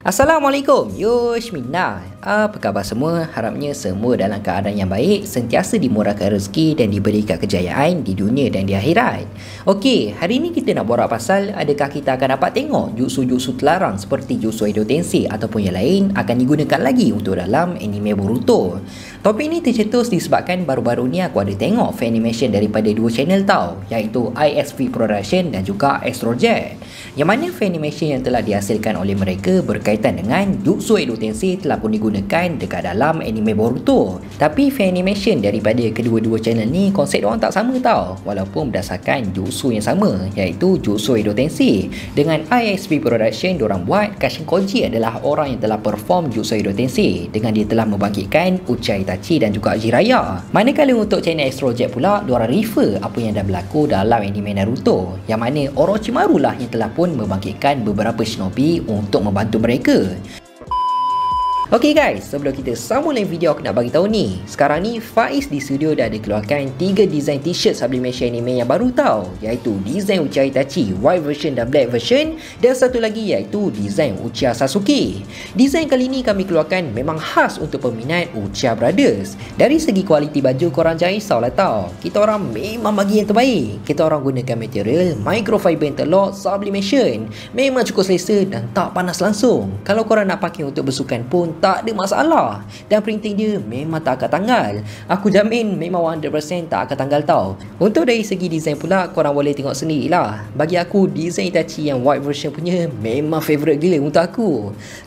Assalamualaikum, Yushmina. Apa khabar semua? Harapnya semua dalam keadaan yang baik, sentiasa dimurahkan rezeki dan diberikan kejayaan di dunia dan di akhirat. Okey, hari ini kita nak borak pasal adakah kita akan dapat tengok jutsu-jutsu terlarang seperti jutsu Edo Tensei ataupun yang lain akan digunakan lagi untuk dalam anime Boruto. Topik ini tercetus disebabkan baru-baru ni aku ada tengok fan animation daripada dua channel tau, iaitu ISV Production dan juga Astro Jet. Yang mana fan animation yang telah dihasilkan oleh mereka berkaitan dengan jutsu Edo Tensei telah pun digunakan dekat dalam anime Boruto. Tapi fan animation daripada kedua-dua channel ni konsep diorang tak sama tau, walaupun berdasarkan jutsu yang sama, iaitu jutsu Edo Tensei. Dengan ISV Production diorang buat Kashin Koji adalah orang yang telah perform jutsu Edo Tensei dengan dia telah membangkitkan Uchiha Itachi dan juga Jiraiya. Manakala untuk channel Astro Jet pula diorang refer apa yang dah berlaku dalam anime Naruto, yang mana Orochimaru lah yang telah pun membangkitkan beberapa shinobi untuk membantu mereka. Ok guys, sebelum kita sambung lain video aku nak bagi tahu ni, sekarang ni Faiz di studio dah ada keluarkan 3 design t-shirt sublimation anime yang baru tau, iaitu design Uchiha Itachi white version dan black version, dan satu lagi iaitu design Uchiha Sasuke. Design kali ni kami keluarkan memang khas untuk peminat Uchiha Brothers. Dari segi kualiti baju korang jangan risaulah tau, kita orang memang bagi yang terbaik. Kita orang gunakan material microfiber interlock sublimation, memang cukup selesa dan tak panas langsung. Kalau korang nak pakai untuk bersukan pun tak ada masalah, dan printing dia memang tak akan tanggal. Aku jamin memang 100% tak akan tanggal tau. Untuk dari segi design pula, korang boleh tengok sendiri lah. Bagi aku design Itachi yang white version punya memang favourite gila untuk aku.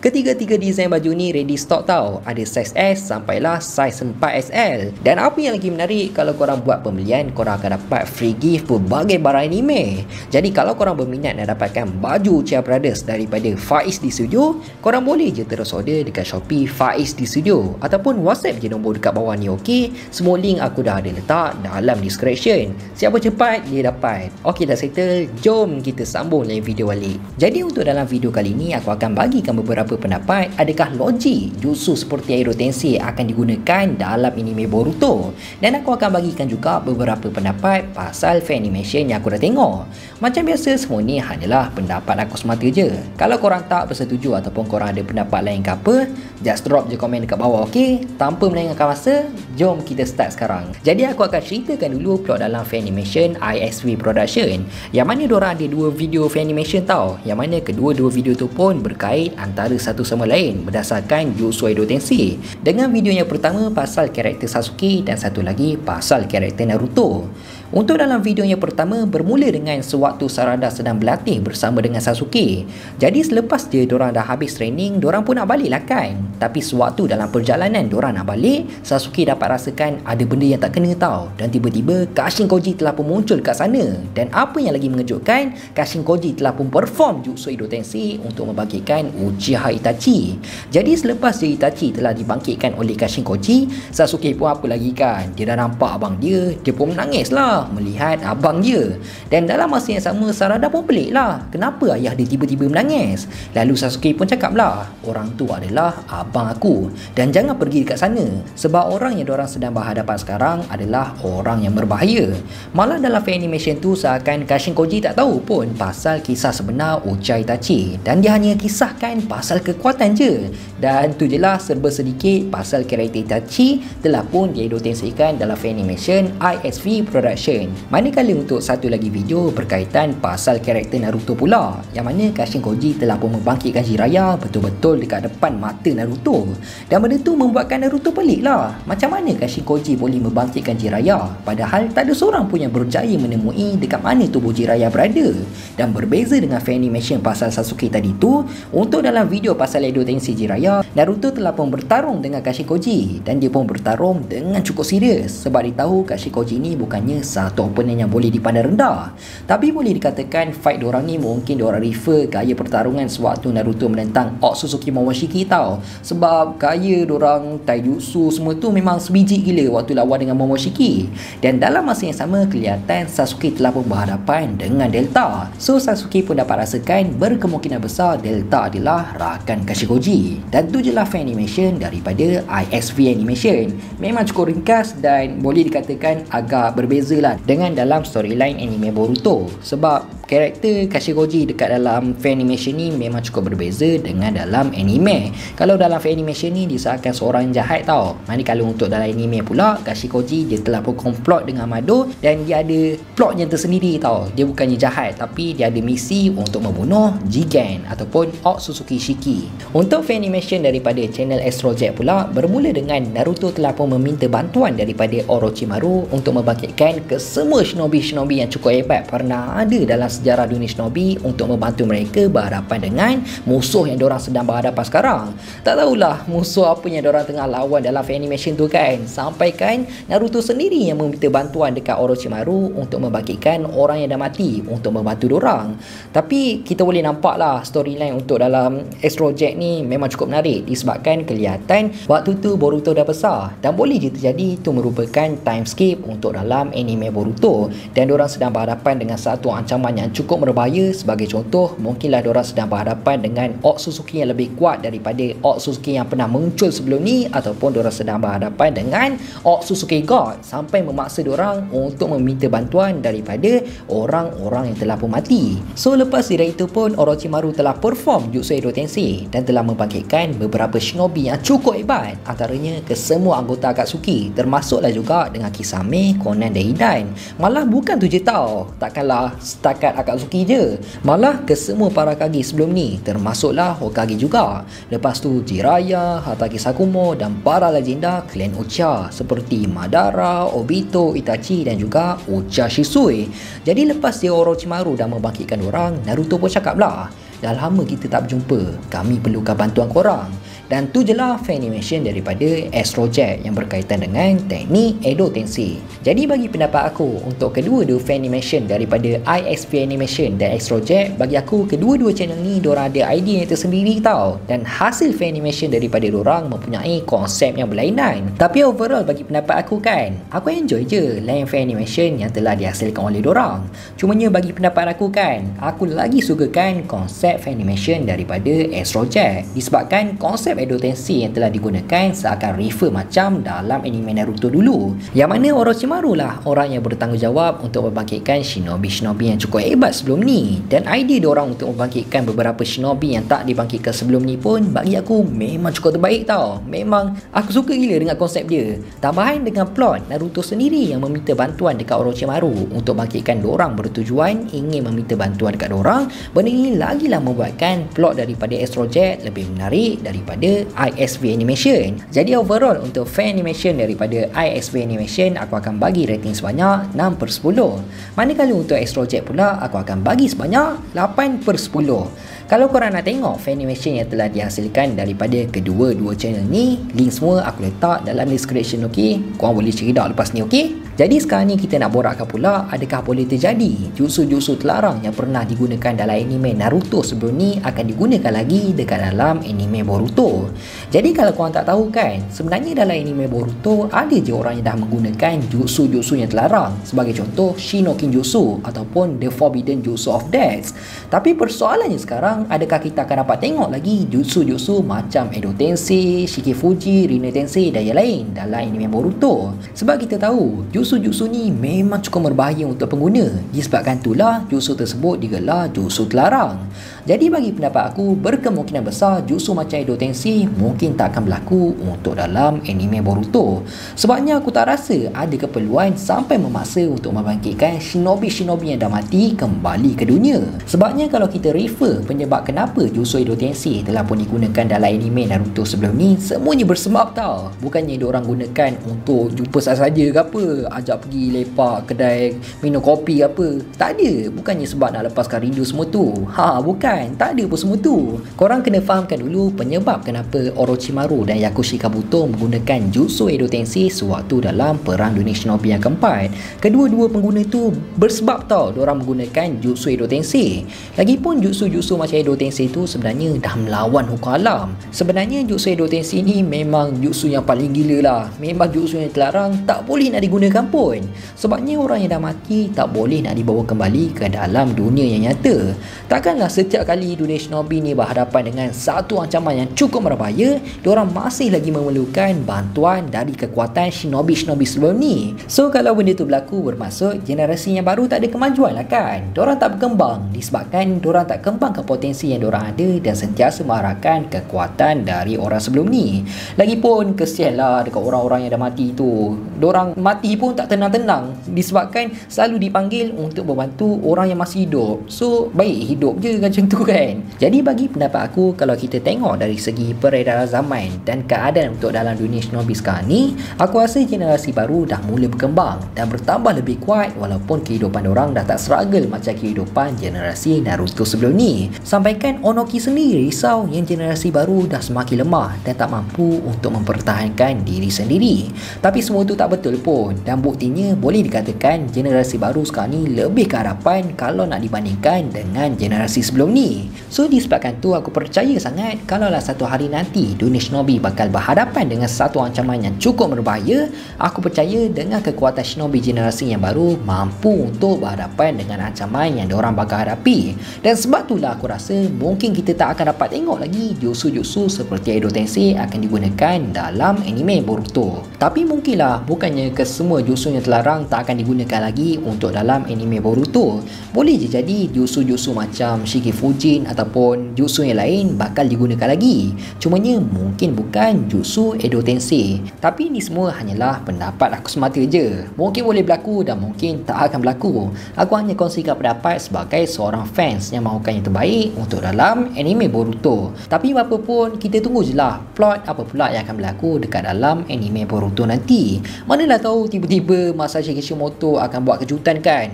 Ketiga-tiga design baju ni ready stock tau, ada size S sampailah size 4XL. Dan apa yang lagi menarik, kalau korang buat pembelian, korang akan dapat free gift berbagai barang anime. Jadi kalau korang berminat nak dapatkan baju Uchiha Brothers daripada Faiz di studio, korang boleh je terus order dekat Shopee Faiz di studio ataupun WhatsApp je nombor dekat bawah ni. ok, semua link aku dah ada letak dalam description. Siapa cepat dia dapat. ok, dah settle, jom kita sambung lain video balik. Jadi untuk dalam video kali ni aku akan bagikan beberapa pendapat adakah logik jutsu seperti Edo Tensei akan digunakan dalam anime Boruto, dan aku akan bagikan juga beberapa pendapat pasal fan animation yang aku dah tengok. Macam biasa, semua ni hanyalah pendapat aku semata je. Kalau korang tak bersetuju ataupun korang ada pendapat lain ke apa, just drop je komen dekat bawah. ok, tanpa melengahkan masa, jom kita start sekarang. Jadi aku akan ceritakan dulu plot dalam fan animation ISV Production, yang mana diorang ada dua video fan animation tau, yang mana kedua-dua video tu pun berkait antara satu sama lain berdasarkan jutsu Edo Tensei. Dengan video yang pertama pasal karakter Sasuke dan satu lagi pasal karakter Naruto. Untuk dalam video yang pertama bermula dengan sewaktu Sarada sedang berlatih bersama dengan Sasuke. Jadi selepas dia diorang dah habis training, diorang pun nak balik lah kan. Tapi sewaktu dalam perjalanan diorang nak balik, Sasuke dapat rasakan ada benda yang tak kena tau. Dan tiba-tiba Kashin Koji telah pun muncul kat sana. Dan apa yang lagi mengejutkan, Kashin Koji telah pun perform jutsu Edo Tensei untuk membangkitkan Uchiha Itachi. Jadi selepas Itachi telah dibangkitkan oleh Kashin Koji, Sasuke pun apa lagi kan, dia dah nampak abang dia pun menangis lah melihat abang dia. Dan dalam masa yang sama Sarada pun pelik lah, kenapa ayah dia tiba-tiba menangis. Lalu Sasuke pun cakap lah, orang tu adalah abang aku dan jangan pergi dekat sana, sebab orang yang diorang sedang berhadapan sekarang adalah orang yang berbahaya. Malah dalam fan animation tu seakan Kashin Koji tak tahu pun pasal kisah sebenar Uchiha Itachi, dan dia hanya kisahkan pasal kekuatan je. Dan tu je lah serba sedikit pasal karakter Itachi telah pun di Edo Tensei kan dalam fan animation ISV Production. Manakala untuk satu lagi video berkaitan pasal karakter Naruto pula, yang mana Kashin Koji telah pun membangkitkan Jiraiya betul-betul dekat depan mata Naruto. Dan benda tu membuatkan Naruto pelik lah, macam mana Kashin Koji boleh membangkitkan Jiraiya padahal tak ada seorang pun yang berjaya menemui dekat mana tubuh Jiraiya berada. Dan berbeza dengan fan animation pasal Sasuke tadi tu, untuk dalam video pasal Edo Tensei Jiraiya, Naruto telah pun bertarung dengan Kashin Koji, dan dia pun bertarung dengan cukup serius sebab dia tahu Kashin Koji ni bukannya satu opponent yang boleh dipandang rendah. Tapi boleh dikatakan fight diorang ni mungkin diorang refer gaya pertarungan sewaktu Naruto menentang Otsutsuki Momoshiki tau. sebab gaya diorang taijutsu semua tu memang sebiji gila waktu lawan dengan Momoshiki. Dan dalam masa yang sama kelihatan Sasuke telah pun berhadapan dengan Delta. So Sasuke pun dapat rasakan berkemungkinan besar Delta adalah rakan Kashikoji. Dan tu je lah fan animation daripada ISV Animation. Memang cukup ringkas dan boleh dikatakan agak berbeza lah dengan dalam storyline anime Boruto. Sebab karakter Kashikoji dekat dalam fan animation ni memang cukup berbeza dengan dalam anime. Kalau dalam fan animation ni dia seakan seorang yang jahat tau. Manakala untuk dalam anime pula Kashikoji dia telah pun komplot dengan Amado dan dia ada plotnya tersendiri tau. Dia bukannya jahat tapi dia ada misi untuk membunuh Jigen ataupun Otsutsuki Shiki. Untuk fan animation daripada channel Astro Jet pula bermula dengan Naruto telah pun meminta bantuan daripada Orochimaru untuk membangkitkan kesemua shinobi-shinobi yang cukup hebat pernah ada dalam sejarah dunia shinobi untuk membantu mereka berhadapan dengan musuh yang diorang sedang berhadapan sekarang. Tak tahulah musuh apa yang diorang tengah lawan dalam fan animation tu kan, sampai kan Naruto sendiri yang meminta bantuan dekat Orochimaru untuk membangkitkan orang yang dah mati untuk membantu diorang. Tapi kita boleh nampak lah storyline untuk dalam Astro Jet ni memang cukup menarik disebabkan kelihatan waktu tu Boruto dah besar dan boleh je terjadi tu merupakan time skip untuk dalam anime Boruto dan diorang sedang berhadapan dengan satu ancaman yang cukup berbahaya. Sebagai contoh, mungkinlah diorang sedang berhadapan dengan Otsutsuki yang lebih kuat daripada Otsutsuki yang pernah muncul sebelum ni, ataupun diorang sedang berhadapan dengan Otsutsuki God sampai memaksa diorang untuk meminta bantuan daripada orang-orang yang telah pun mati. So lepas dari itu pun Orochimaru telah perform jutsu Edo Tensei dan telah membangkitkan beberapa shinobi yang cukup hebat, antaranya kesemua anggota Akatsuki, termasuklah juga dengan Kisame, Konan dan Hidan. Malah bukan tu je tau, takkanlah setakat Akatsuki je, malah kesemua para Kage sebelum ni, termasuklah Hokage juga. Lepas tu Jiraiya, Hatake Sakumo dan para legenda klan Uchiha seperti Madara, Obito, Itachi dan juga Uchiha Shisui. Jadi lepas dia Orochimaru dah membangkitkan orang, Naruto pun cakap lah, dah lama kita tak berjumpa, kami perlukan bantuan korang. Dan tu je lah fan animation daripada Astro Jet yang berkaitan dengan teknik Edo Tensei. Jadi bagi pendapat aku untuk kedua-dua fan animation daripada ISV Animation dan Astro Jet, bagi aku kedua-dua channel ni diorang ada idea yang tersendiri tau, dan hasil fan animation daripada diorang mempunyai konsep yang berlainan. Tapi overall bagi pendapat aku kan, aku enjoy je lain fan animation yang telah dihasilkan oleh diorang. Cumanya bagi pendapat aku kan, aku lagi sukakan konsep fan animation daripada Astro Jet disebabkan konsep Edo Tensei yang telah digunakan seakan refer macam dalam anime Naruto dulu, yang mana Orochimaru lah orang yang bertanggungjawab untuk membangkitkan shinobi-shinobi yang cukup hebat sebelum ni. Dan idea diorang untuk membangkitkan beberapa shinobi yang tak dibangkitkan sebelum ni pun bagi aku memang cukup terbaik tau. Memang aku suka gila dengan konsep dia. Tambahan dengan plot Naruto sendiri yang meminta bantuan dekat Orochimaru untuk bangkitkan diorang bertujuan ingin meminta bantuan dekat diorang. Benda ini lagilah membuatkan plot daripada Astro Jet lebih menarik daripada ISV Animation. Jadi overall untuk fan animation daripada ISV Animation aku akan bagi rating sebanyak 6/10. Manakala untuk Astro Jet pula aku akan bagi sebanyak 8/10. Kalau korang nak tengok fan animation yang telah dihasilkan daripada kedua-dua channel ni, link semua aku letak dalam description, ok? Korang boleh check it out lepas ni, ok? Jadi sekarang ni kita nak borakkan pula, adakah boleh terjadi jutsu-jutsu terlarang yang pernah digunakan dalam anime Naruto sebelum ni akan digunakan lagi dekat dalam anime Boruto? Jadi kalau korang tak tahu kan, sebenarnya dalam anime Boruto ada je orang yang dah menggunakan jutsu-jutsu yang terlarang. Sebagai contoh Shinokin Jutsu ataupun The Forbidden Jutsu of Death. Tapi persoalannya sekarang, adakah kita akan dapat tengok lagi jutsu-jutsu macam Edo Tensei, Shikifuji, Rin Tensei dan yang lain dalam anime Boruto? Sebab kita tahu jutsu-jutsu ni memang cukup berbahaya untuk pengguna. Disebabkan itulah jutsu tersebut digelar jutsu terlarang. Jadi bagi pendapat aku, berkemungkinan besar jutsu macam Edo Tensei mungkin tak akan berlaku untuk dalam anime Boruto. Sebabnya aku tak rasa ada keperluan sampai memaksa untuk membangkitkan shinobi-shinobi yang dah mati kembali ke dunia. Sebabnya kalau kita refer penyebab kenapa jutsu Edo Tensei telah pun digunakan dalam anime Naruto sebelum ni, semuanya bersebab tau. Bukannya diorang gunakan untuk jumpa saja ke apa, ajak pergi lepak kedai minum kopi apa. Tak ada. Bukannya sebab nak lepaskan rindu semua tu. Bukan. Tak ada pun semua tu. Korang kena fahamkan dulu penyebab kenapa Orochimaru dan Yakushi Kabuto menggunakan Jutsu Edo Tensei sewaktu dalam Perang Dunia Shinobi yang keempat. Kedua-dua pengguna tu bersebab tau diorang menggunakan Jutsu Edo Tensei. Lagipun jutsu-jutsu macam Edo Tensei tu sebenarnya dah melawan hukum alam. Sebenarnya Jutsu Edo Tensei ni memang jutsu yang paling gila lah. Memang jutsu yang terlarang, tak boleh nak digunakan pun. Sebabnya orang yang dah mati tak boleh nak dibawa kembali ke dalam dunia yang nyata. Takkanlah setiap kali dunia Shinobi ni berhadapan dengan satu ancaman yang cukup berbahaya, diorang masih lagi memerlukan bantuan dari kekuatan Shinobi-Shinobi sebelum ni. So kalau benda tu berlaku, bermaksud generasi yang baru tak ada kemajuan lah kan. Diorang tak berkembang disebabkan diorang tak kembangkan potensi yang diorang ada dan sentiasa mengharapkan kekuatan dari orang sebelum ni. Lagipun kesian lah dekat orang-orang yang dah mati tu. Diorang mati pun tak tenang-tenang disebabkan selalu dipanggil untuk membantu orang yang masih hidup. So baik hidup je macam tu kan. Jadi bagi pendapat aku, kalau kita tengok dari segi peredaran zaman dan keadaan untuk dalam dunia Shinobi sekarang ni, aku rasa generasi baru dah mula berkembang dan bertambah lebih kuat walaupun kehidupan diorang dah tak struggle macam kehidupan generasi Naruto sebelum ni. Sampaikan Onoki sendiri risau yang generasi baru dah semakin lemah dan tak mampu untuk mempertahankan diri sendiri. Tapi semua tu tak betul pun, dan buktinya boleh dikatakan generasi baru sekarang ni lebih ke hadapan kalau nak dibandingkan dengan generasi sebelum ni. So disebabkan tu aku percaya sangat kalaulah satu hari nanti dunia Shinobi bakal berhadapan dengan satu ancaman yang cukup berbahaya, aku percaya dengan kekuatan Shinobi generasi yang baru mampu untuk berhadapan dengan ancaman yang diorang bakal hadapi. Dan sebab itulah aku rasa mungkin kita tak akan dapat tengok lagi jutsu-jutsu seperti Edo Tensei akan digunakan dalam anime Boruto. Tapi mungkinlah bukannya kesemua jutsu yang terlarang tak akan digunakan lagi untuk dalam anime Boruto. Boleh je jadi jutsu-jutsu macam Shiki Fujin ataupun jutsu yang lain bakal digunakan lagi. Cumanya mungkin bukan jutsu Edo Tensei. Tapi ni semua hanyalah pendapat aku semata je. Mungkin boleh berlaku dan mungkin tak akan berlaku. Aku hanya kongsikan pendapat sebagai seorang fans yang mahukan yang terbaik untuk dalam anime Boruto. Tapi apa pun, kita tunggu je lah plot apa pula yang akan berlaku dekat dalam anime Boruto nanti. Manalah tahu tiba-tiba Masashi Kishimoto akan buat kejutan kan.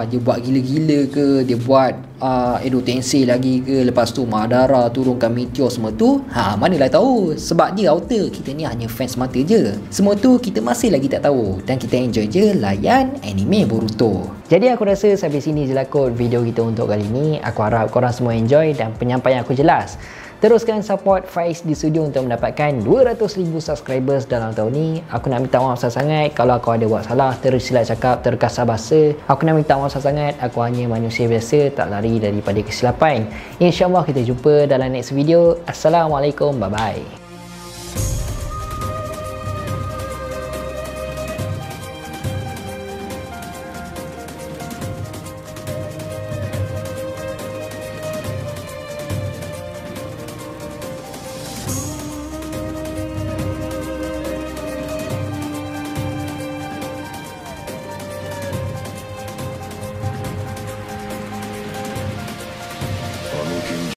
Dia buat gila-gila ke, dia buat Edo Tensei lagi ke, lepas tu Madara turunkan meteor semua tu. Manalah tahu, sebab dia author, kita ni hanya fans mata je. Semua tu kita masih lagi tak tahu dan kita enjoy je layan anime Boruto. Jadi aku rasa sampai sini je lah kot video kita untuk kali ni. Aku harap korang semua enjoy dan penyampaian aku jelas. Teruskan support Faiz di studio untuk mendapatkan 200,000 subscribers dalam tahun ni. Aku nak minta maaf sangat kalau aku ada buat salah, tersilap cakap, terkasar bahasa. Aku nak minta maaf sangat, aku hanya manusia biasa, tak lari daripada kesilapan. InsyaAllah kita jumpa dalam next video. Assalamualaikum, bye bye.